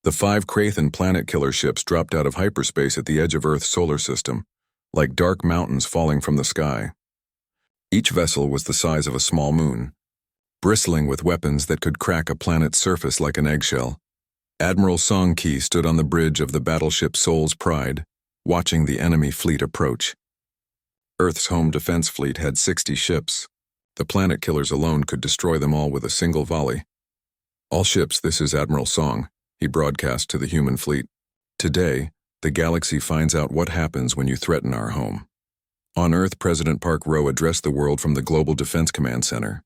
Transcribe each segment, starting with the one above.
The 5 Crathan planet killer ships dropped out of hyperspace at the edge of Earth's solar system, like dark mountains falling from the sky. Each vessel was the size of a small moon, bristling with weapons that could crack a planet's surface like an eggshell. Admiral Song Ki stood on the bridge of the battleship Seoul's Pride, watching the enemy fleet approach. Earth's home defense fleet had 60 ships. The planet killers alone could destroy them all with a single volley. "All ships, this is Admiral Song," he broadcast to the human fleet. "Today, the galaxy finds out what happens when you threaten our home." On Earth, President Park Row addressed the world from the Global Defense Command Center.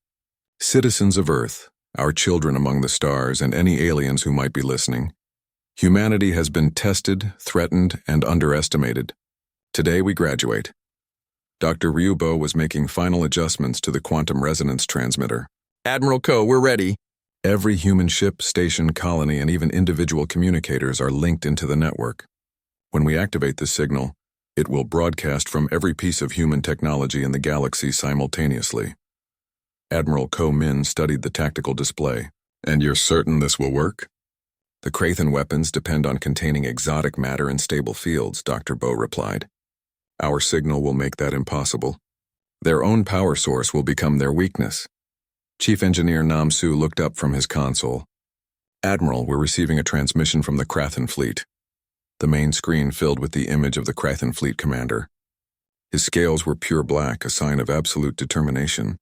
"Citizens of Earth, our children among the stars, and any aliens who might be listening, humanity has been tested, threatened, and underestimated. Today we graduate." Dr. Ryubo was making final adjustments to the quantum resonance transmitter. "Admiral Ko, we're ready." Every human ship, station, colony, and even individual communicators are linked into the network. When we activate this signal, it will broadcast from every piece of human technology in the galaxy simultaneously. Admiral Ko Min studied the tactical display. "And you're certain this will work?" "The Crathan weapons depend on containing exotic matter in stable fields," Dr. Bo replied. "Our signal will make that impossible. Their own power source will become their weakness." Chief Engineer Nam Su looked up from his console. "Admiral, we're receiving a transmission from the Crathan fleet." The main screen filled with the image of the Crathan fleet commander. His scales were pure black, a sign of absolute determination.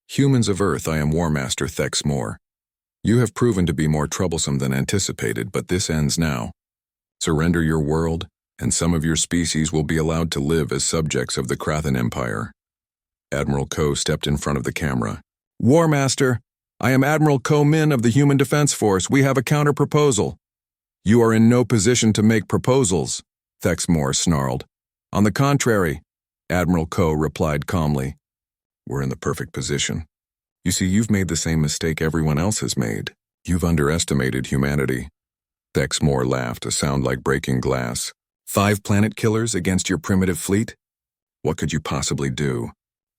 "Humans of Earth, I am War Master Thex Moore. You have proven to be more troublesome than anticipated, but this ends now. Surrender your world, and some of your species will be allowed to live as subjects of the Crathan Empire." Admiral Ko stepped in front of the camera. "War Master, I am Admiral Ko Min of the Human Defense Force. We have a counter-proposal." "You are in no position to make proposals," Thex Moore snarled. "On the contrary," Admiral Ko replied calmly. "We're in the perfect position. You see, you've made the same mistake everyone else has made. You've underestimated humanity." Thex Moore laughed, a sound like breaking glass. 5 planet killers against your primitive fleet? What could you possibly do?"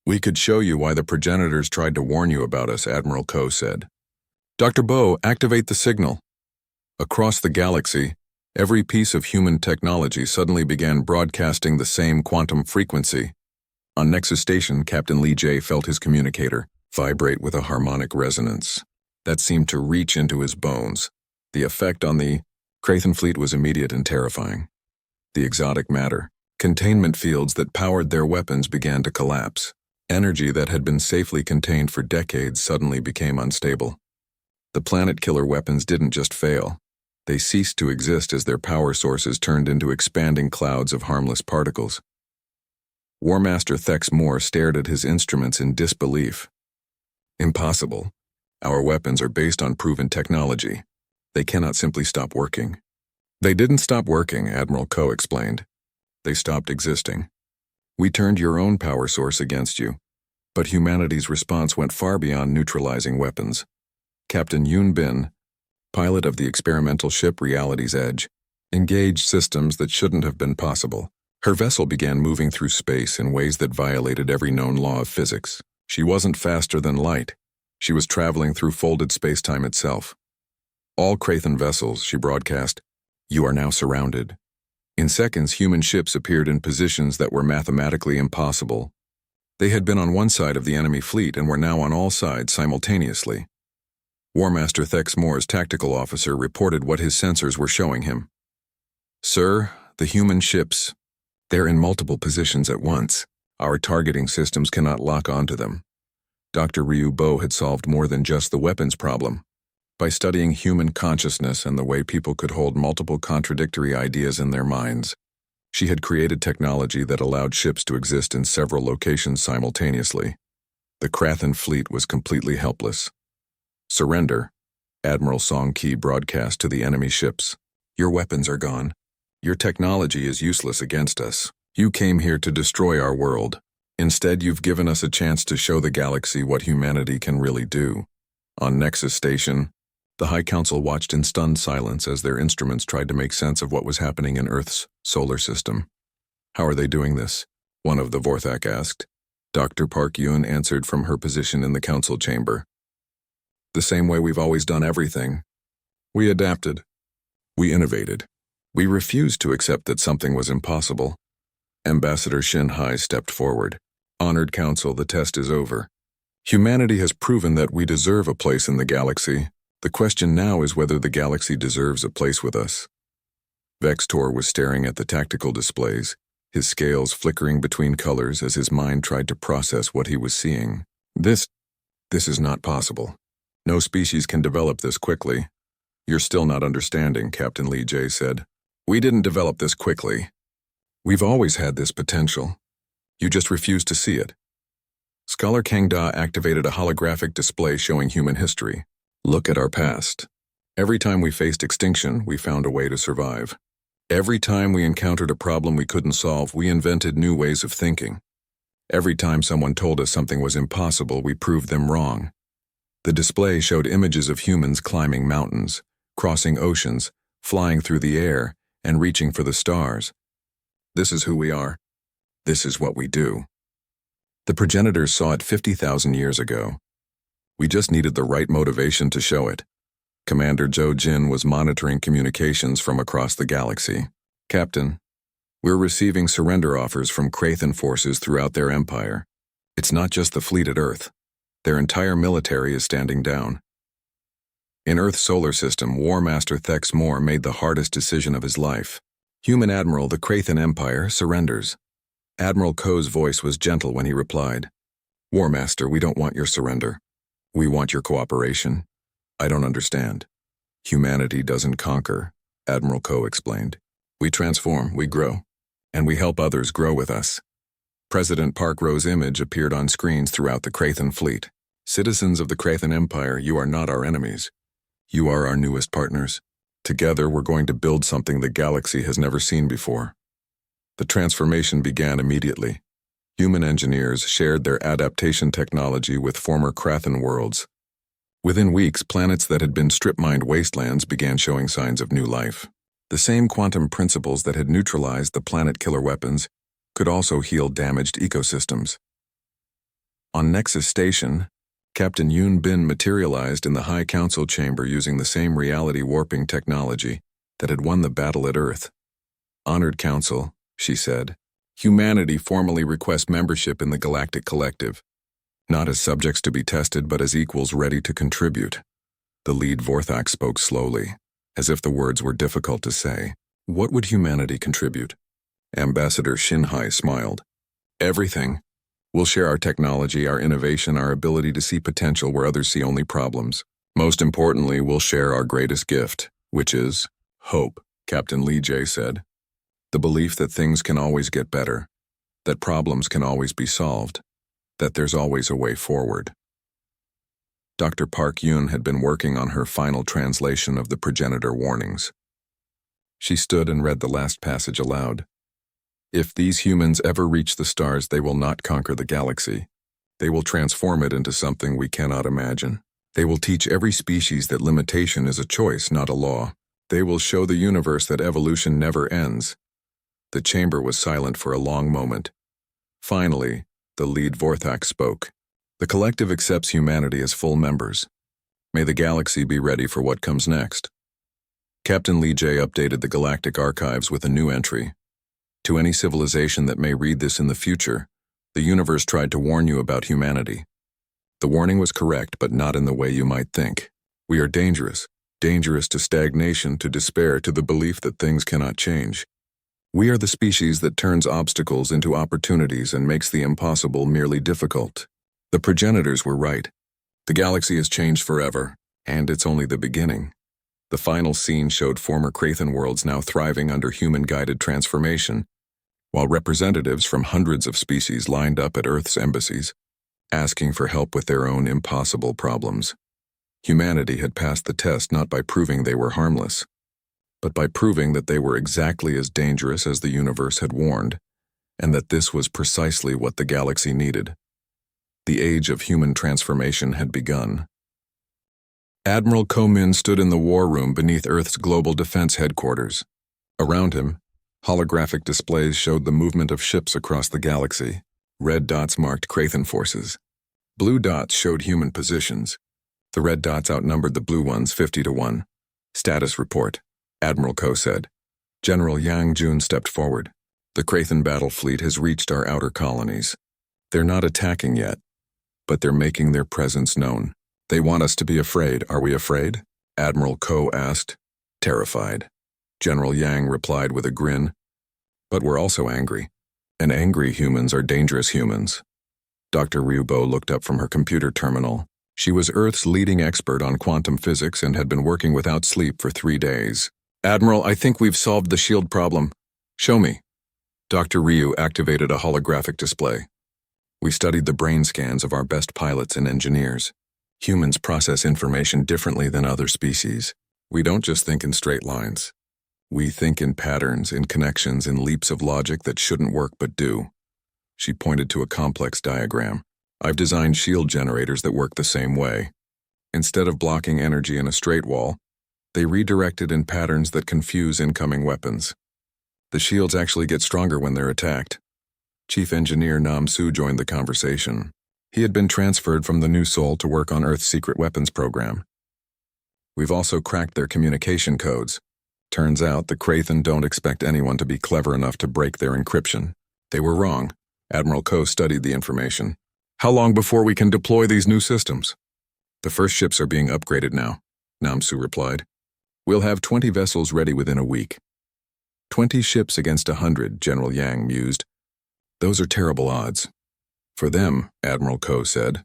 "We could show you why the progenitors tried to warn you about us," Admiral Ko said. "Dr. Bo, activate the signal." Across the galaxy, every piece of human technology suddenly began broadcasting the same quantum frequency. On Nexus Station, Captain Lee J felt his communicator vibrate with a harmonic resonance that seemed to reach into his bones. The effect on the Crathan fleet was immediate and terrifying. The exotic matter, containment fields that powered their weapons began to collapse. Energy that had been safely contained for decades suddenly became unstable. The planet killer weapons didn't just fail. They ceased to exist as their power sources turned into expanding clouds of harmless particles. War Master Thex Moore stared at his instruments in disbelief. "Impossible. Our weapons are based on proven technology. They cannot simply stop working." "They didn't stop working," Admiral Ko explained. "They stopped existing. We turned your own power source against you, but humanity's response went far beyond neutralizing weapons." Captain Yoon Bin, pilot of the experimental ship Reality's Edge, engaged systems that shouldn't have been possible. Her vessel began moving through space in ways that violated every known law of physics. She wasn't faster than light. She was traveling through folded space-time itself. "All Crathan vessels," she broadcast, "you are now surrounded." In seconds, human ships appeared in positions that were mathematically impossible. They had been on one side of the enemy fleet and were now on all sides simultaneously. War Master Thex Moore's tactical officer reported what his sensors were showing him. "Sir, the human ships, they're in multiple positions at once. Our targeting systems cannot lock onto them." Dr. Ryu Bo had solved more than just the weapons problem. By studying human consciousness and the way people could hold multiple contradictory ideas in their minds, she had created technology that allowed ships to exist in several locations simultaneously. The Crathan fleet was completely helpless. "Surrender," Admiral Song Ki broadcast to the enemy ships. "Your weapons are gone. Your technology is useless against us. You came here to destroy our world. Instead, you've given us a chance to show the galaxy what humanity can really do." On Nexus Station, the High Council watched in stunned silence as their instruments tried to make sense of what was happening in Earth's solar system. "How are they doing this?" one of the Vorthak asked. Dr. Park Yoon answered from her position in the council chamber. "The same way we've always done everything. We adapted." We innovated. We refused to accept that something was impossible. Ambassador Shinhai stepped forward. Honored Council, the test is over. Humanity has proven that we deserve a place in the galaxy. The question now is whether the galaxy deserves a place with us. Vextor was staring at the tactical displays, his scales flickering between colors as his mind tried to process what he was seeing. This is not possible. No species can develop this quickly. You're still not understanding, Captain Lee J said. We didn't develop this quickly. We've always had this potential. You just refuse to see it. Scholar Kang Da activated a holographic display showing human history. Look at our past. Every time we faced extinction, we found a way to survive. Every time we encountered a problem we couldn't solve, we invented new ways of thinking. Every time someone told us something was impossible, we proved them wrong. The display showed images of humans climbing mountains, crossing oceans, flying through the air, and reaching for the stars. This is who we are. This is what we do. The progenitors saw it 50,000 years ago. We just needed the right motivation to show it. Commander Zhou Jin was monitoring communications from across the galaxy. Captain, we're receiving surrender offers from Krathan forces throughout their empire. It's not just the fleet at Earth. Their entire military is standing down. In Earth's solar system, War Master Thex Moore made the hardest decision of his life. Human Admiral, the Krathan Empire surrenders. Admiral Ko's voice was gentle when he replied, War Master, we don't want your surrender. We want your cooperation. I don't understand. Humanity doesn't conquer, Admiral Ko explained. We transform, we grow, and we help others grow with us. President Park Ro's image appeared on screens throughout the Krathan fleet. Citizens of the Krathan Empire, you are not our enemies. You are our newest partners. Together, we're going to build something the galaxy has never seen before. The transformation began immediately. Human engineers shared their adaptation technology with former Krathan worlds. Within weeks, planets that had been strip-mined wastelands began showing signs of new life. The same quantum principles that had neutralized the planet-killer weapons could also heal damaged ecosystems. On Nexus Station, Captain Yoon Bin materialized in the High Council chamber using the same reality warping technology that had won the battle at Earth. Honored Council, she said, humanity formally requests membership in the Galactic Collective, not as subjects to be tested but as equals ready to contribute. The lead Vorthak spoke slowly, as if the words were difficult to say. What would humanity contribute? Ambassador Shinhai smiled. Everything. We'll share our technology, our innovation, our ability to see potential where others see only problems. Most importantly, we'll share our greatest gift, which is hope, Captain Lee J said. The belief that things can always get better, that problems can always be solved, that there's always a way forward. Dr. Park Yoon had been working on her final translation of the progenitor warnings. She stood and read the last passage aloud. If these humans ever reach the stars, they will not conquer the galaxy. They will transform it into something we cannot imagine. They will teach every species that limitation is a choice, not a law. They will show the universe that evolution never ends. The chamber was silent for a long moment. Finally, the lead Vorthak spoke. The collective accepts humanity as full members. May the galaxy be ready for what comes next. Captain Lee J updated the Galactic Archives with a new entry. To any civilization that may read this in the future, the universe tried to warn you about humanity. The warning was correct, but not in the way you might think. We are dangerous. Dangerous to stagnation, to despair, to the belief that things cannot change. We are the species that turns obstacles into opportunities and makes the impossible merely difficult. The progenitors were right. The galaxy has changed forever, and it's only the beginning. The final scene showed former Krathan worlds now thriving under human-guided transformation, while representatives from hundreds of species lined up at Earth's embassies, asking for help with their own impossible problems. Humanity had passed the test not by proving they were harmless, but by proving that they were exactly as dangerous as the universe had warned, and that this was precisely what the galaxy needed. The age of human transformation had begun. Admiral Ko-min stood in the war room beneath Earth's Global Defense Headquarters. Around him, holographic displays showed the movement of ships across the galaxy. Red dots marked Krathan forces. Blue dots showed human positions. The red dots outnumbered the blue ones 50 to 1. Status report. Admiral Ko said. General Yang Jun stepped forward. The Krathen battle fleet has reached our outer colonies. They're not attacking yet, but they're making their presence known. They want us to be afraid. Are we afraid? Admiral Ko asked. Terrified. General Yang replied with a grin. But we're also angry. And angry humans are dangerous humans. Dr. Ryubo looked up from her computer terminal. She was Earth's leading expert on quantum physics and had been working without sleep for 3 days. Admiral, I think we've solved the shield problem. Show me. Dr. Ryu activated a holographic display. We studied the brain scans of our best pilots and engineers. Humans process information differently than other species. We don't just think in straight lines. We think in patterns, in connections, in leaps of logic that shouldn't work but do. She pointed to a complex diagram. I've designed shield generators that work the same way. Instead of blocking energy in a straight wall, they redirect it in patterns that confuse incoming weapons. The shields actually get stronger when they're attacked. Chief Engineer Nam Su joined the conversation. He had been transferred from the New Sol to work on Earth's secret weapons program. We've also cracked their communication codes. Turns out the Krathen don't expect anyone to be clever enough to break their encryption. They were wrong. Admiral Ko studied the information. How long before we can deploy these new systems? The first ships are being upgraded now, Nam Su replied. We'll have 20 vessels ready within a week. 20 ships against 100, General Yang mused. Those are terrible odds. For them, Admiral Ko said.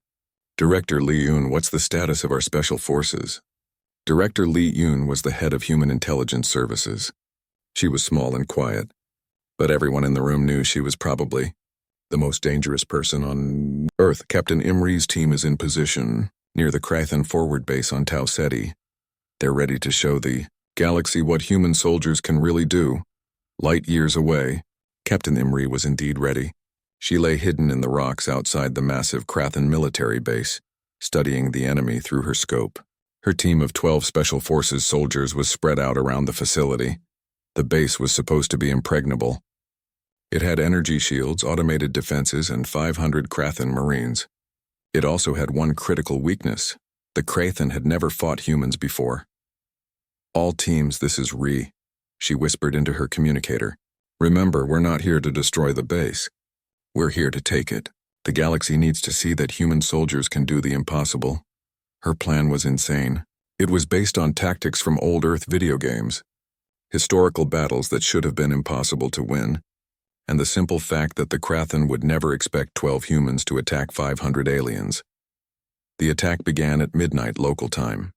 Director Li Yun, what's the status of our special forces? Director Li Yun was the head of Human Intelligence Services. She was small and quiet, but everyone in the room knew she was probably the most dangerous person on Earth. Captain Imri's team is in position near the Krathen forward base on Tau Ceti. They're ready to show the galaxy what human soldiers can really do. Light years away, Captain Imri was indeed ready. She lay hidden in the rocks outside the massive Krathen military base, studying the enemy through her scope. Her team of 12 Special Forces soldiers was spread out around the facility. The base was supposed to be impregnable. It had energy shields, automated defenses, and 500 Krathen Marines. It also had one critical weakness. The Krathen had never fought humans before. All teams, this is Rhi, she whispered into her communicator. Remember, we're not here to destroy the base. We're here to take it. The galaxy needs to see that human soldiers can do the impossible. Her plan was insane. It was based on tactics from old Earth video games, historical battles that should have been impossible to win, and the simple fact that the Krathen would never expect 12 humans to attack 500 aliens. The attack began at midnight local time.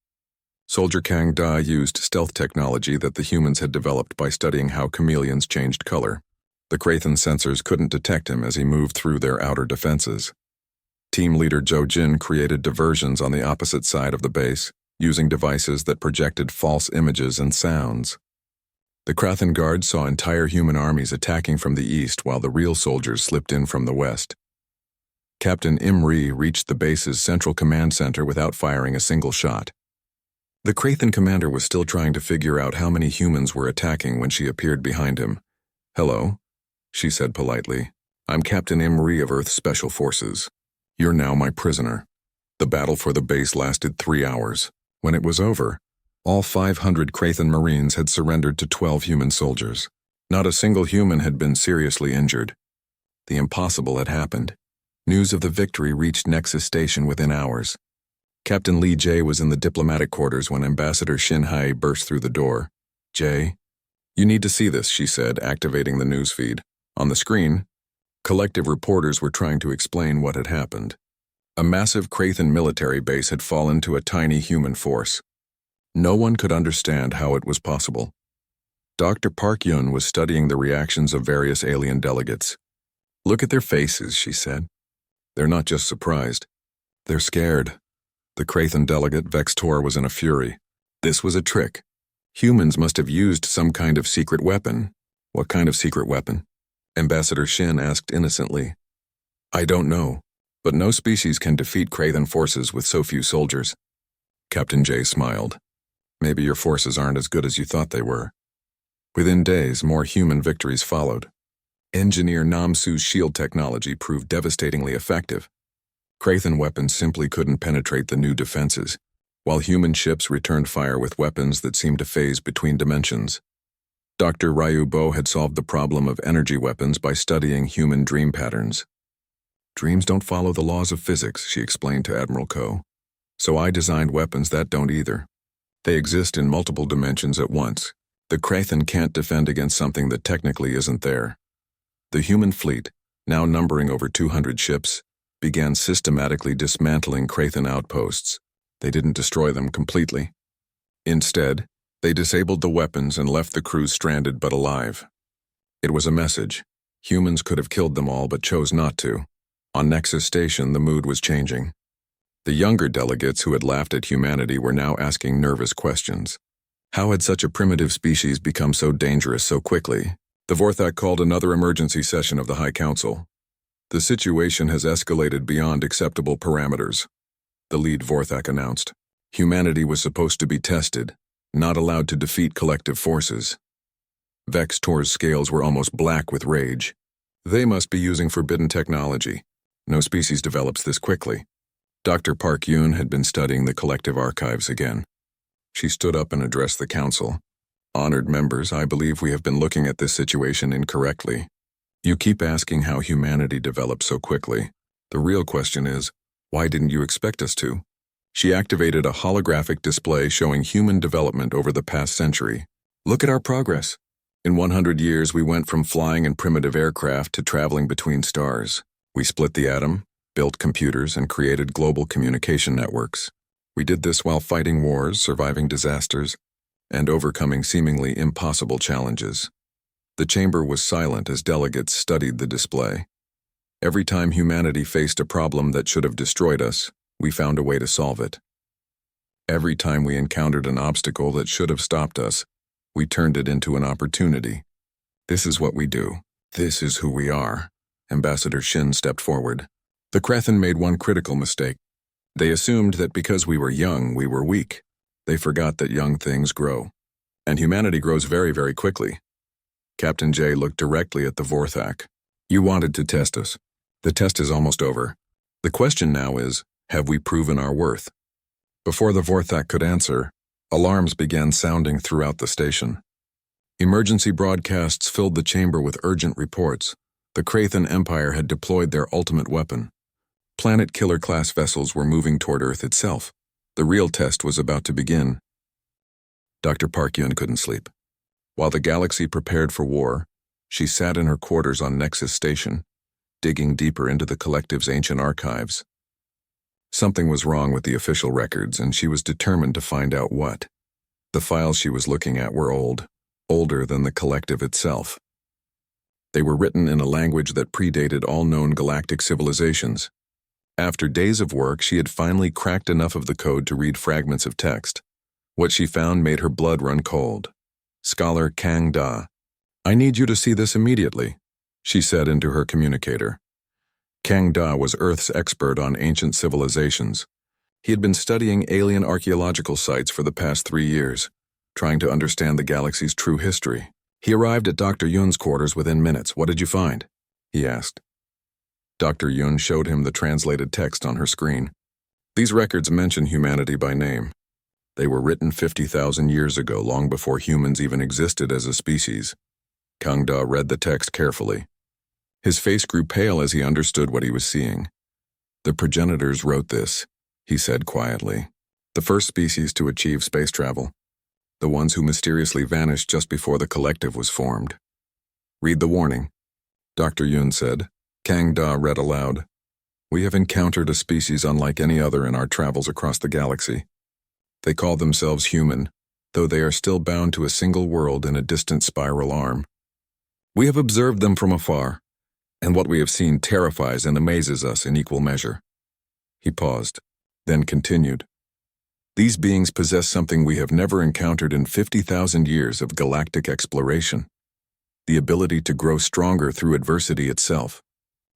Soldier Kang Da used stealth technology that the humans had developed by studying how chameleons changed color. The Krathen sensors couldn't detect him as he moved through their outer defenses. Team leader Zhou Jin created diversions on the opposite side of the base, using devices that projected false images and sounds. The Krathen guards saw entire human armies attacking from the east while the real soldiers slipped in from the west. Captain Imri reached the base's central command center without firing a single shot. The Krathen commander was still trying to figure out how many humans were attacking when she appeared behind him. Hello, she said politely. I'm Captain Imri of Earth's Special Forces. You're now my prisoner. The battle for the base lasted 3 hours. When it was over, all 500 Krathen Marines had surrendered to 12 human soldiers. Not a single human had been seriously injured. The impossible had happened. News of the victory reached Nexus Station within hours. Captain Li Jie was in the diplomatic quarters when Ambassador Shin Hai burst through the door. Jie, you need to see this, she said, activating the news feed. On the screen, collective reporters were trying to explain what had happened. A massive Krathen military base had fallen to a tiny human force. No one could understand how it was possible. Dr. Park Yun was studying the reactions of various alien delegates. Look at their faces, she said. They're not just surprised. They're scared. The Krathen delegate, Vextor, was in a fury. This was a trick. Humans must have used some kind of secret weapon. What kind of secret weapon? Ambassador Shin asked innocently. I don't know, but no species can defeat Krathen forces with so few soldiers. Captain Jay smiled. Maybe your forces aren't as good as you thought they were. Within days, more human victories followed. Engineer Nam Su's shield technology proved devastatingly effective. Krathen weapons simply couldn't penetrate the new defenses. while human ships returned fire with weapons that seemed to phase between dimensions. Dr. Ryu Bo had solved the problem of energy weapons by studying human dream patterns. Dreams don't follow the laws of physics, she explained to Admiral Ko. So I designed weapons that don't either. They exist in multiple dimensions at once. The Krathen can't defend against something that technically isn't there. The human fleet, now numbering over 200 ships, began systematically dismantling Krathen outposts. They didn't destroy them completely. Instead, they disabled the weapons and left the crews stranded but alive. It was a message. Humans could have killed them all but chose not to. On Nexus Station, the mood was changing. The younger delegates who had laughed at humanity were now asking nervous questions. How had such a primitive species become so dangerous so quickly? The Vorthak called another emergency session of the High Council. The situation has escalated beyond acceptable parameters, the lead Vorthak announced. Humanity was supposed to be tested, not allowed to defeat collective forces. Vex Tor's scales were almost black with rage. They must be using forbidden technology. No species develops this quickly. Dr. Park Yoon had been studying the collective archives again. She stood up and addressed the council. Honored members, I believe we have been looking at this situation incorrectly. You keep asking how humanity developed so quickly. The real question is, why didn't you expect us to? She activated a holographic display showing human development over the past century. Look at our progress. In 100 years, we went from flying in primitive aircraft to traveling between stars. We split the atom, built computers, and created global communication networks. We did this while fighting wars, surviving disasters, and overcoming seemingly impossible challenges. The chamber was silent as delegates studied the display. Every time humanity faced a problem that should have destroyed us, we found a way to solve it. Every time we encountered an obstacle that should have stopped us, we turned it into an opportunity. This is what we do. This is who we are. Ambassador Shin stepped forward. The Krathen made one critical mistake. They assumed that because we were young, we were weak. They forgot that young things grow. And humanity grows very, very quickly. Captain J looked directly at the Vorthak. You wanted to test us. The test is almost over. The question now is, have we proven our worth? Before the Vorthak could answer, alarms began sounding throughout the station. Emergency broadcasts filled the chamber with urgent reports. The Krathen Empire had deployed their ultimate weapon. Planet killer-class vessels were moving toward Earth itself. The real test was about to begin. Dr. Park Yoon couldn't sleep. While the galaxy prepared for war, she sat in her quarters on Nexus Station, digging deeper into the collective's ancient archives. Something was wrong with the official records, and she was determined to find out what. The files she was looking at were old, older than the collective itself. They were written in a language that predated all known galactic civilizations. After days of work, she had finally cracked enough of the code to read fragments of text. What she found made her blood run cold. Scholar Kang Da. I need you to see this immediately, she said into her communicator. Kang Da was Earth's expert on ancient civilizations. He had been studying alien archaeological sites for the past 3 years, trying to understand the galaxy's true history. He arrived at Dr. Yun's quarters within minutes. What did you find? He asked. Dr. Yun showed him the translated text on her screen. These records mention humanity by name. They were written 50,000 years ago, long before humans even existed as a species. Kang Da read the text carefully. His face grew pale as he understood what he was seeing. The progenitors wrote this, he said quietly. The first species to achieve space travel. The ones who mysteriously vanished just before the collective was formed. Read the warning, Dr. Yun said. Kang Da read aloud. We have encountered a species unlike any other in our travels across the galaxy. They call themselves human, though they are still bound to a single world in a distant spiral arm. We have observed them from afar, and what we have seen terrifies and amazes us in equal measure. He paused, then continued. These beings possess something we have never encountered in 50,000 years of galactic exploration. The ability to grow stronger through adversity itself.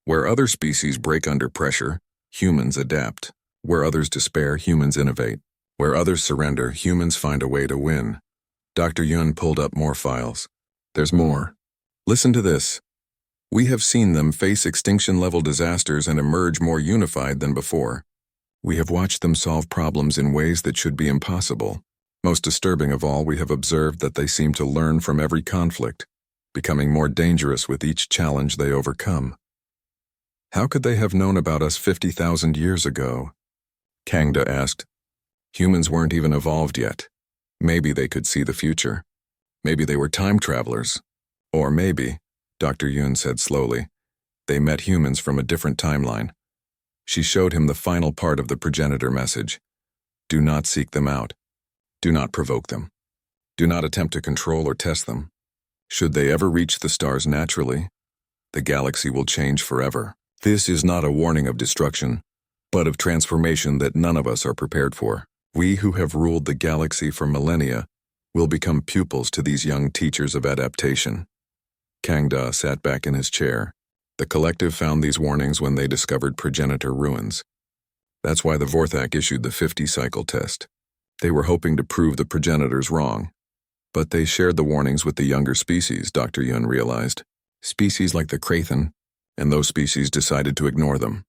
Where other species break under pressure, humans adapt. Where others despair, humans innovate. Where others surrender, humans find a way to win. Dr. Yun pulled up more files. There's more. Listen to this. We have seen them face extinction-level disasters and emerge more unified than before. We have watched them solve problems in ways that should be impossible. Most disturbing of all, we have observed that they seem to learn from every conflict, becoming more dangerous with each challenge they overcome. How could they have known about us 50,000 years ago? Kangda asked. Humans weren't even evolved yet. Maybe they could see the future. Maybe they were time travelers. Or maybe, Dr. Yun said slowly, they met humans from a different timeline. She showed him the final part of the progenitor message. Do not seek them out. Do not provoke them. Do not attempt to control or test them. Should they ever reach the stars naturally, the galaxy will change forever. This is not a warning of destruction, but of transformation that none of us are prepared for. We who have ruled the galaxy for millennia will become pupils to these young teachers of adaptation. Kangda sat back in his chair. The collective found these warnings when they discovered progenitor ruins. That's why the Vorthak issued the 50-cycle test. They were hoping to prove the progenitors wrong. But they shared the warnings with the younger species, Dr. Yun realized. Species like the Krathen, and those species decided to ignore them.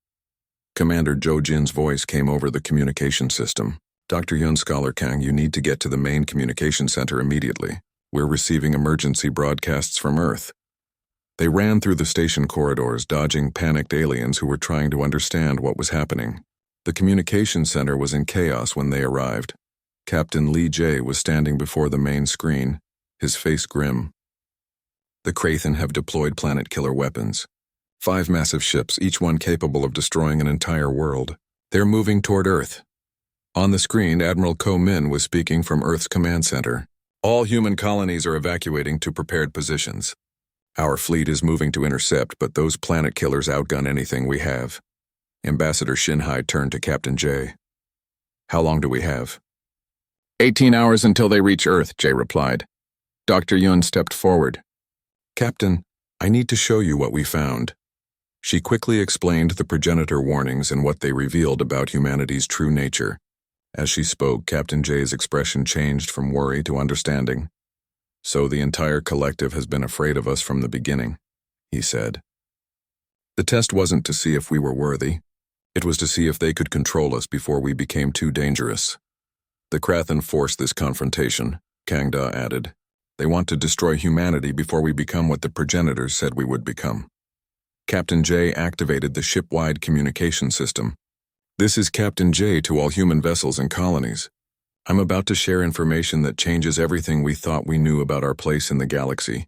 Commander Zhou Jin's voice came over the communication system. Dr. Yun, Scholar Kang, you need to get to the main communication center immediately. We're receiving emergency broadcasts from Earth. They ran through the station corridors, dodging panicked aliens who were trying to understand what was happening. The communication center was in chaos when they arrived. Captain Li Jie was standing before the main screen, his face grim. The Krathen have deployed planet-killer weapons. 5 massive ships, each one capable of destroying an entire world. They're moving toward Earth. On the screen, Admiral Ko Min was speaking from Earth's command center. All human colonies are evacuating to prepared positions. Our fleet is moving to intercept, but those planet killers outgun anything we have. Ambassador Shinhai turned to Captain Jay. How long do we have? 18 hours until they reach Earth, Jay replied. Dr. Yun stepped forward. Captain, I need to show you what we found. She quickly explained the progenitor warnings and what they revealed about humanity's true nature. As she spoke, Captain Jay's expression changed from worry to understanding. So the entire collective has been afraid of us from the beginning, he said. The test wasn't to see if we were worthy. It was to see if they could control us before we became too dangerous. The Krathen forced this confrontation, Kangda added. They want to destroy humanity before we become what the progenitors said we would become. Captain Jay activated the ship-wide communication system. This is Captain Jay to all human vessels and colonies. I'm about to share information that changes everything we thought we knew about our place in the galaxy.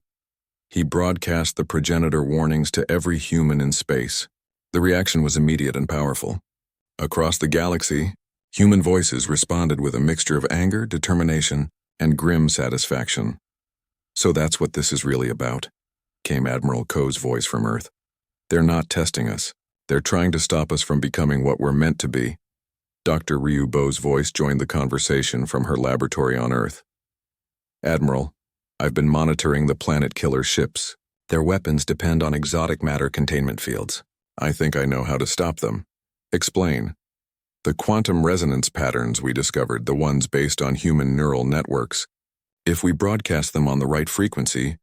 He broadcast the progenitor warnings to every human in space. The reaction was immediate and powerful. Across the galaxy, human voices responded with a mixture of anger, determination, and grim satisfaction. So that's what this is really about, came Admiral Ko's voice from Earth. They're not testing us. They're trying to stop us from becoming what we're meant to be. Dr. Ryu Bo's voice joined the conversation from her laboratory on Earth. Admiral, I've been monitoring the planet-killer ships. Their weapons depend on exotic matter containment fields. I think I know how to stop them. Explain. The quantum resonance patterns we discovered, the ones based on human neural networks. If we broadcast them on the right frequency,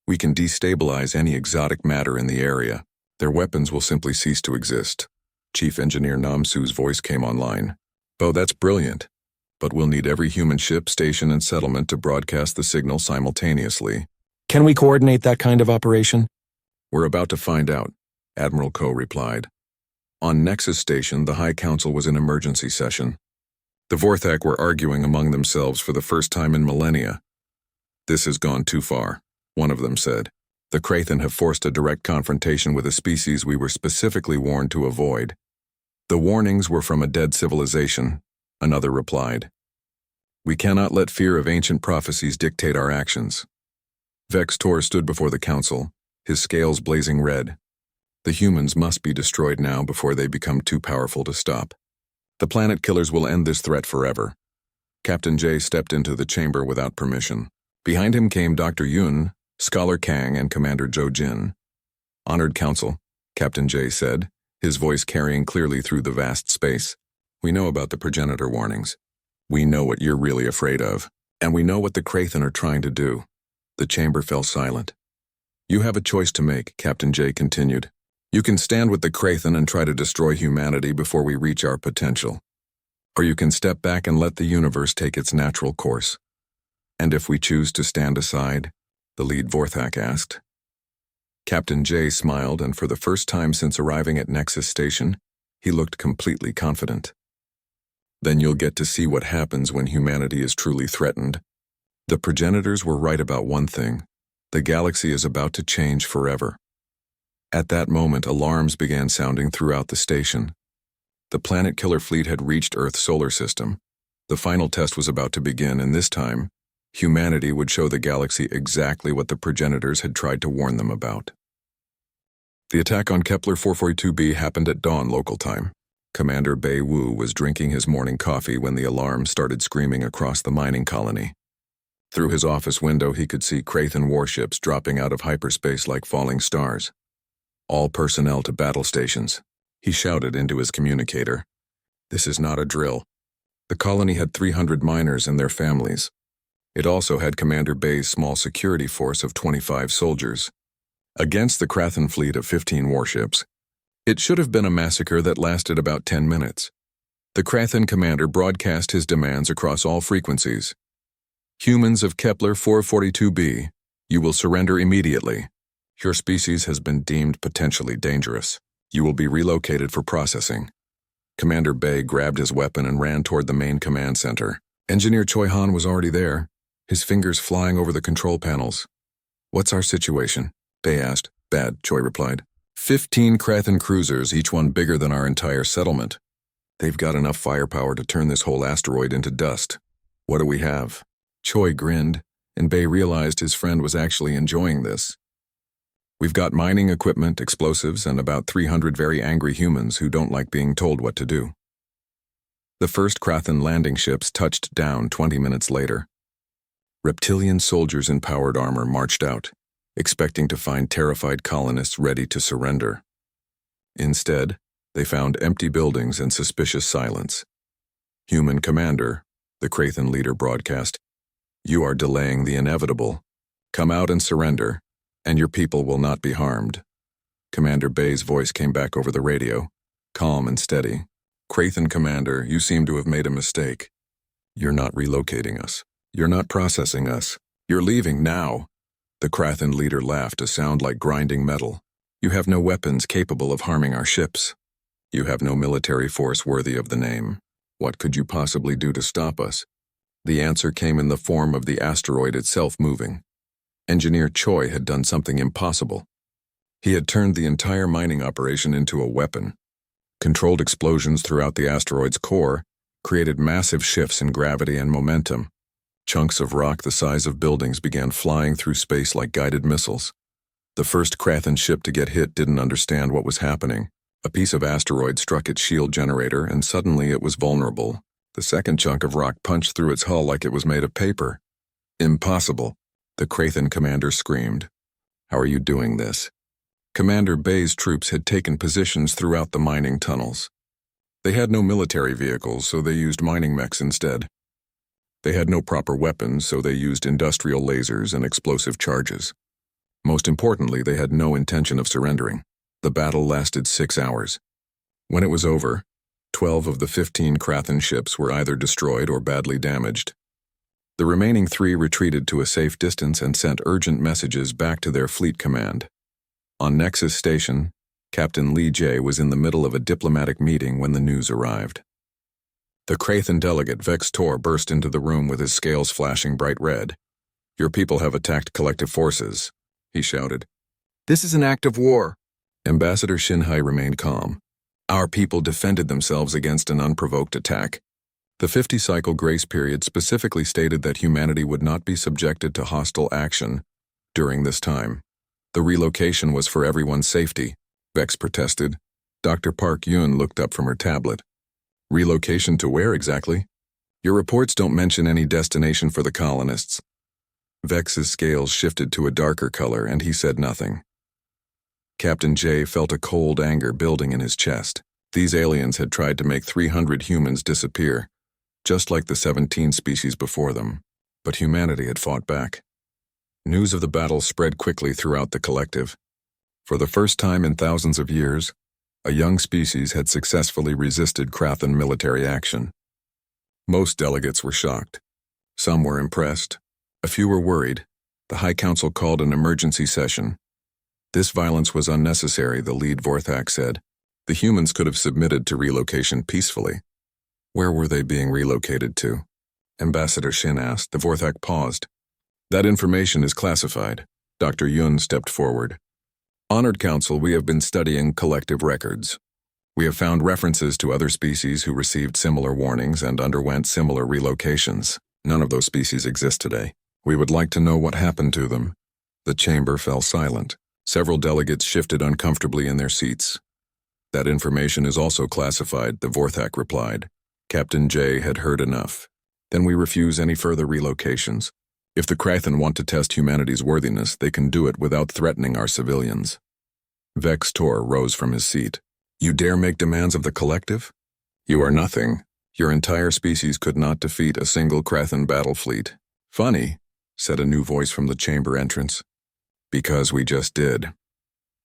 we can destabilize any exotic matter in the area. Their weapons will simply cease to exist. Chief Engineer Namsu's voice came online. Bo, that's brilliant. But we'll need every human ship, station, and settlement to broadcast the signal simultaneously. Can we coordinate that kind of operation? We're about to find out, Admiral Ko replied. On Nexus Station, the High Council was in emergency session. The Vorthak were arguing among themselves for the first time in millennia. This has gone too far, one of them said. The Krathen have forced a direct confrontation with a species we were specifically warned to avoid. The warnings were from a dead civilization, another replied. We cannot let fear of ancient prophecies dictate our actions. Vex Tor stood before the council, his scales blazing red. The humans must be destroyed now before they become too powerful to stop. The planet killers will end this threat forever. Captain Jay stepped into the chamber without permission. Behind him came Dr. Yun, Scholar Kang, and Commander Zhou Jin. Honored Council, Captain Jay said, his voice carrying clearly through the vast space. We know about the progenitor warnings. We know what you're really afraid of. And we know what the Krathen are trying to do. The chamber fell silent. You have a choice to make, Captain Jay continued. You can stand with the Krathen and try to destroy humanity before we reach our potential. or you can step back and let the universe take its natural course. And if we choose to stand aside? The lead Vorthak asked. Captain J smiled, and for the first time since arriving at Nexus Station, he looked completely confident. Then you'll get to see what happens when humanity is truly threatened. The progenitors were right about one thing. The galaxy is about to change forever. At that moment, alarms began sounding throughout the station. The planet killer fleet had reached Earth's solar system. The final test was about to begin, and this time, humanity would show the galaxy exactly what the progenitors had tried to warn them about. The attack on Kepler 442b happened at dawn local time. Commander Bei Wu was drinking his morning coffee when the alarm started screaming across the mining colony. Through his office window, he could see Krathan warships dropping out of hyperspace like falling stars. All personnel to battle stations, he shouted into his communicator. This is not a drill. The colony had 300 miners and their families. It also had Commander Bei's small security force of 25 soldiers. Against the Krathan fleet of 15 warships, it should have been a massacre that lasted about 10 minutes. The Krathan commander broadcast his demands across all frequencies. Humans of Kepler 442b, you will surrender immediately. Your species has been deemed potentially dangerous. You will be relocated for processing. Commander Bei grabbed his weapon and ran toward the main command center. Engineer Choi Han was already there, his fingers flying over the control panels. What's our situation? Bei asked. Bad, Choi replied. 15 Krathan cruisers, each one bigger than our entire settlement. They've got enough firepower to turn this whole asteroid into dust. What do we have? Choi grinned, and Bei realized his friend was actually enjoying this. We've got mining equipment, explosives, and about 300 very angry humans who don't like being told what to do. The first Krathan landing ships touched down 20 minutes later. Reptilian soldiers in powered armor marched out, expecting to find terrified colonists ready to surrender. Instead, they found empty buildings and suspicious silence. Human commander, the Krathan leader broadcast, you are delaying the inevitable. Come out and surrender, and your people will not be harmed. Commander Bei's voice came back over the radio, calm and steady. Krathan commander, you seem to have made a mistake. You're not relocating us. You're not processing us. You're leaving now. The Krathan leader laughed, a sound like grinding metal. You have no weapons capable of harming our ships. You have no military force worthy of the name. What could you possibly do to stop us? The answer came in the form of the asteroid itself moving. Engineer Choi had done something impossible. He had turned the entire mining operation into a weapon. Controlled explosions throughout the asteroid's core created massive shifts in gravity and momentum. Chunks of rock the size of buildings began flying through space like guided missiles. The first Krathan ship to get hit didn't understand what was happening. A piece of asteroid struck its shield generator, and suddenly it was vulnerable. The second chunk of rock punched through its hull like it was made of paper. Impossible, the Krathan commander screamed. How are you doing this? Commander Bei's troops had taken positions throughout the mining tunnels. They had no military vehicles, so they used mining mechs instead. They had no proper weapons, so they used industrial lasers and explosive charges. Most importantly, they had no intention of surrendering. The battle lasted 6 hours. When it was over, 12 of the 15 Krathan ships were either destroyed or badly damaged. The remaining 3 retreated to a safe distance and sent urgent messages back to their fleet command. On Nexus Station, Captain Lee Jae was in the middle of a diplomatic meeting when the news arrived. The Krathan delegate Vex Tor burst into the room with his scales flashing bright red. Your people have attacked collective forces, he shouted. This is an act of war. Ambassador Shinhai remained calm. Our people defended themselves against an unprovoked attack. The 50-cycle grace period specifically stated that humanity would not be subjected to hostile action during this time. The relocation was for everyone's safety, Vex protested. Dr. Park Yun looked up from her tablet. Relocation to where exactly? Your reports don't mention any destination for the colonists. Vex's scales shifted to a darker color, and he said nothing. Captain J felt a cold anger building in his chest. These aliens had tried to make 300 humans disappear, just like the 17 species before them, but humanity had fought back. News of the battle spread quickly throughout the collective. For the first time in thousands of years, a young species had successfully resisted Krathan military action. Most delegates were shocked. Some were impressed. A few were worried. The High Council called an emergency session. This violence was unnecessary, the lead Vorthak said. The humans could have submitted to relocation peacefully. Where were they being relocated to? Ambassador Shin asked. The Vorthak paused. That information is classified. Dr. Yun stepped forward. Honored Council, we have been studying collective records. We have found references to other species who received similar warnings and underwent similar relocations. None of those species exist today. We would like to know what happened to them. The chamber fell silent. Several delegates shifted uncomfortably in their seats. That information is also classified, the Vorthak replied. Captain J had heard enough. Then we refuse any further relocations. If the Krathen want to test humanity's worthiness, they can do it without threatening our civilians. Vex Tor rose from his seat. You dare make demands of the collective? You are nothing. Your entire species could not defeat a single Krathen battle fleet. Funny, said a new voice from the chamber entrance. Because we just did.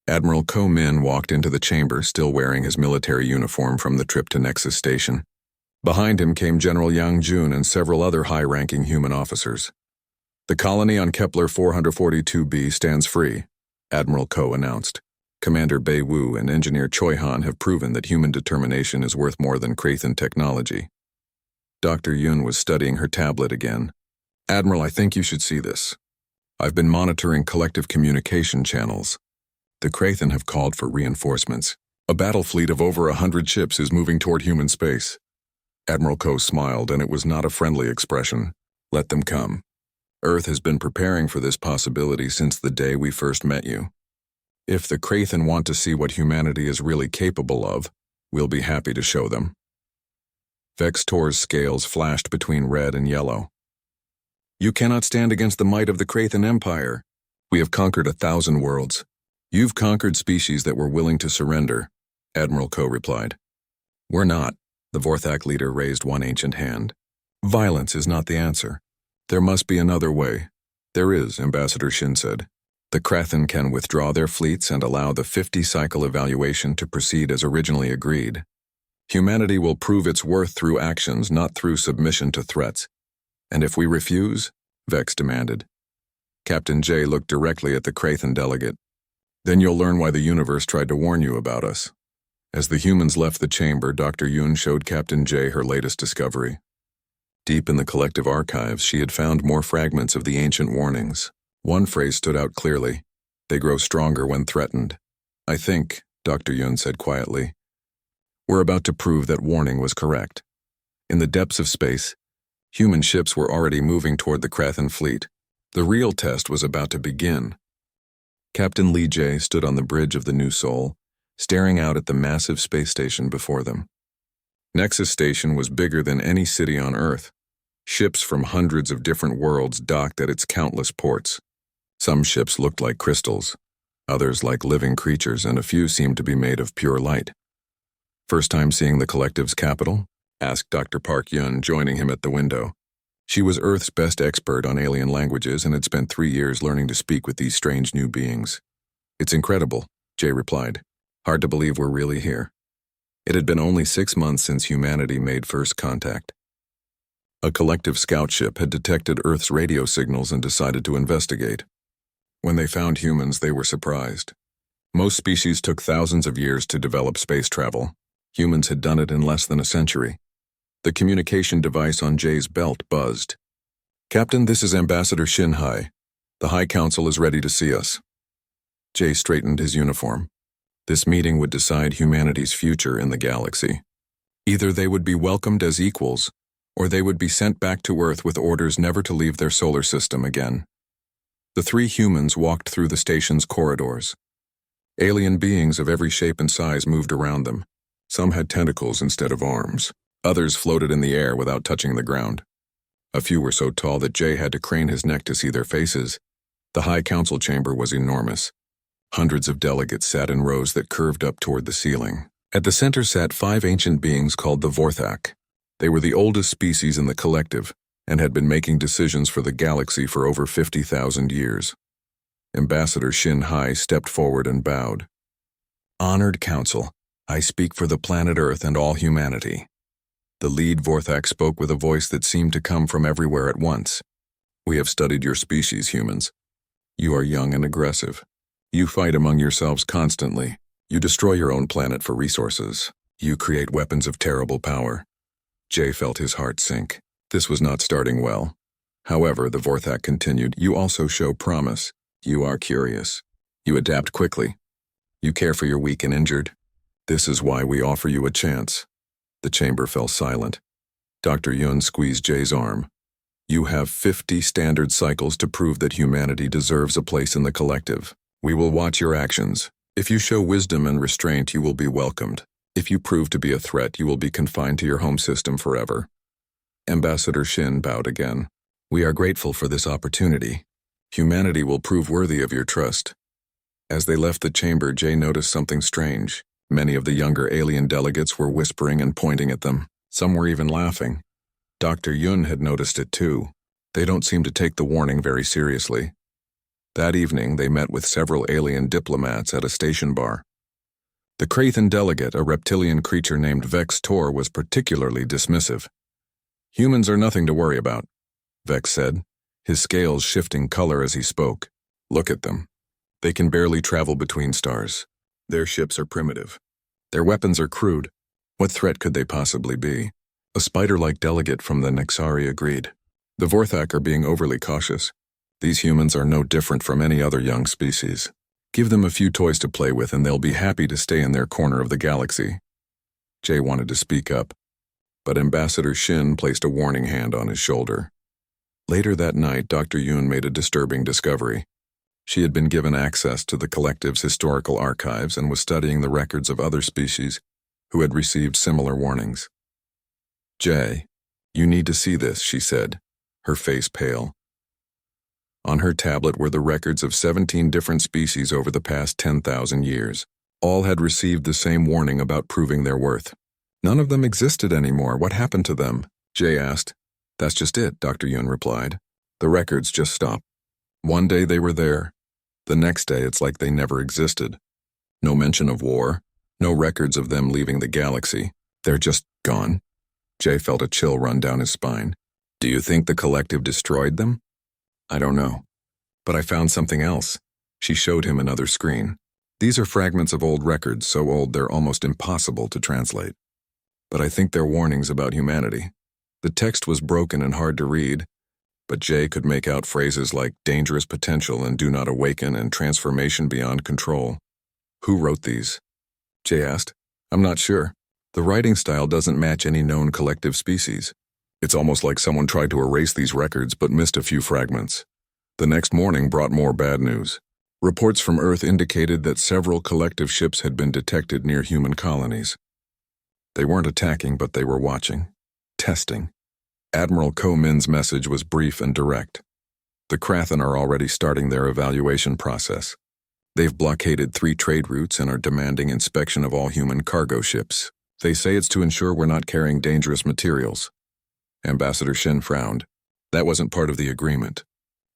Admiral Ko Min walked into the chamber, still wearing his military uniform from the trip to Nexus Station. Behind him came General Yang Jun and several other high-ranking human officers. The colony on Kepler 442b stands free, Admiral Ko announced. Commander Bei Wu and Engineer Choi Han have proven that human determination is worth more than Krathen technology. Dr. Yun was studying her tablet again. Admiral, I think you should see this. I've been monitoring collective communication channels. The Krathen have called for reinforcements. A battle fleet of over 100 ships is moving toward human space. Admiral Ko smiled, and it was not a friendly expression. Let them come. Earth has been preparing for this possibility since the day we first met you. If the Krathen want to see what humanity is really capable of, we'll be happy to show them. Vex Tor's scales flashed between red and yellow. You cannot stand against the might of the Krathen Empire. We have conquered 1,000 worlds. You've conquered species that were willing to surrender, Admiral Ko replied. We're not. The Vorthak leader raised one ancient hand. Violence is not the answer. There must be another way. There is, Ambassador Shin said. The Krathen can withdraw their fleets and allow the 50-cycle evaluation to proceed as originally agreed. Humanity will prove its worth through actions, not through submission to threats. And if we refuse? Vex demanded. Captain J looked directly at the Krathen delegate. Then you'll learn why the universe tried to warn you about us. As the humans left the chamber, Dr. Yun showed Captain J her latest discovery. Deep in the collective archives, she had found more fragments of the ancient warnings. One phrase stood out clearly. They grow stronger when threatened. I think, Dr. Yun said quietly, we're about to prove that warning was correct. In the depths of space, human ships were already moving toward the Krathen fleet. The real test was about to begin. Captain Lee Jae stood on the bridge of the New Sol, staring out at the massive space station before them. Nexus Station was bigger than any city on Earth. Ships from hundreds of different worlds docked at its countless ports. Some ships looked like crystals, others like living creatures, and a few seemed to be made of pure light. First time seeing the collective's capital? Asked Dr. Park Yun, joining him at the window. She was Earth's best expert on alien languages and had spent 3 years learning to speak with these strange new beings. It's incredible, Jay replied. Hard to believe we're really here. It had been only 6 months since humanity made first contact. A collective scout ship had detected Earth's radio signals and decided to investigate. When they found humans, they were surprised. Most species took thousands of years to develop space travel. Humans had done it in less than a century. The communication device on Jay's belt buzzed. Captain, this is Ambassador Shin Hai. The High Council is ready to see us. Jay straightened his uniform. This meeting would decide humanity's future in the galaxy. Either they would be welcomed as equals, or they would be sent back to Earth with orders never to leave their solar system again. The 3 humans walked through the station's corridors. Alien beings of every shape and size moved around them. Some had tentacles instead of arms. Others floated in the air without touching the ground. A few were so tall that Jay had to crane his neck to see their faces. The High Council chamber was enormous. Hundreds of delegates sat in rows that curved up toward the ceiling. At the center sat 5 ancient beings called the Vorthak. They were the oldest species in the collective and had been making decisions for the galaxy for over 50,000 years. Ambassador Shin Hai stepped forward and bowed. Honored Council, I speak for the planet Earth and all humanity. The lead Vorthak spoke with a voice that seemed to come from everywhere at once. "We have studied your species, humans. You are young and aggressive. You fight among yourselves constantly. You destroy your own planet for resources. You create weapons of terrible power." Jay felt his heart sink. This was not starting well. However, the Vorthak continued, "You also show promise. You are curious. You adapt quickly. You care for your weak and injured. This is why we offer you a chance." The chamber fell silent. Dr. Yun squeezed Jay's arm. "You have 50 standard cycles to prove that humanity deserves a place in the collective. We will watch your actions. If you show wisdom and restraint, you will be welcomed. If you prove to be a threat, you will be confined to your home system forever." Ambassador Shin bowed again. "We are grateful for this opportunity. Humanity will prove worthy of your trust." As they left the chamber, Jay noticed something strange. Many of the younger alien delegates were whispering and pointing at them. Some were even laughing. Dr. Yun had noticed it too. They don't seem to take the warning very seriously. That evening, they met with several alien diplomats at a station bar. The Krathan delegate, a reptilian creature named Vex Tor, was particularly dismissive. "Humans are nothing to worry about," Vex said, his scales shifting color as he spoke. "Look at them. They can barely travel between stars. Their ships are primitive. Their weapons are crude. What threat could they possibly be?" A spider-like delegate from the Nexari agreed. "The Vorthak are being overly cautious. These humans are no different from any other young species. Give them a few toys to play with and they'll be happy to stay in their corner of the galaxy." Jay wanted to speak up, but Ambassador Shin placed a warning hand on his shoulder. Later that night, Dr. Yun made a disturbing discovery. She had been given access to the collective's historical archives and was studying the records of other species who had received similar warnings. "Jay, you need to see this," she said, her face pale. On her tablet were the records of 17 different species over the past 10,000 years. All had received the same warning about proving their worth. "None of them existed anymore. What happened to them?" Jay asked. "That's just it," Dr. Yun replied. "The records just stopped. One day they were there. The next day it's like they never existed. No mention of war, no records of them leaving the galaxy. They're just gone." Jay felt a chill run down his spine. "Do you think the collective destroyed them?" "I don't know. But I found something else." She showed him another screen. "These are fragments of old records, so old they're almost impossible to translate. But I think they're warnings about humanity." The text was broken and hard to read, but Jay could make out phrases like dangerous potential and do not awaken and transformation beyond control. "Who wrote these?" Jay asked. "I'm not sure. The writing style doesn't match any known collective species. It's almost like someone tried to erase these records but missed a few fragments." The next morning brought more bad news. Reports from Earth indicated that several collective ships had been detected near human colonies. They weren't attacking, but they were watching. Testing. Admiral Ko-Min's message was brief and direct. "The Krathan are already starting their evaluation process. They've blockaded 3 trade routes and are demanding inspection of all human cargo ships. They say it's to ensure we're not carrying dangerous materials." Ambassador Shin frowned. "That wasn't part of the agreement.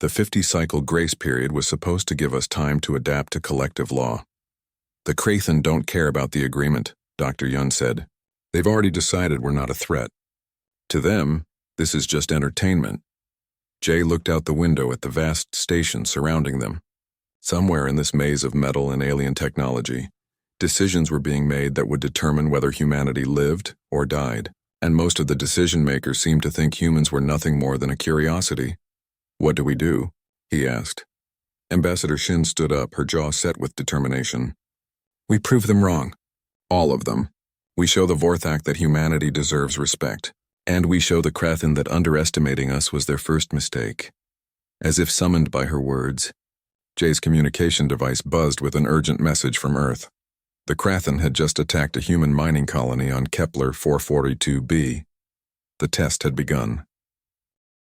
The 50-cycle grace period was supposed to give us time to adapt to collective law." "The Krathan don't care about the agreement," Dr. Yun said. "They've already decided we're not a threat. To them, this is just entertainment." Jay looked out the window at the vast station surrounding them. Somewhere in this maze of metal and alien technology, decisions were being made that would determine whether humanity lived or died, and most of the decision-makers seemed to think humans were nothing more than a curiosity. "What do we do?" he asked. Ambassador Shin stood up, her jaw set with determination. "We prove them wrong. All of them. We show the Vorthak that humanity deserves respect. And we show the Krathan that underestimating us was their first mistake." As if summoned by her words, Jay's communication device buzzed with an urgent message from Earth. The Krathan had just attacked a human mining colony on Kepler 442b. The test had begun.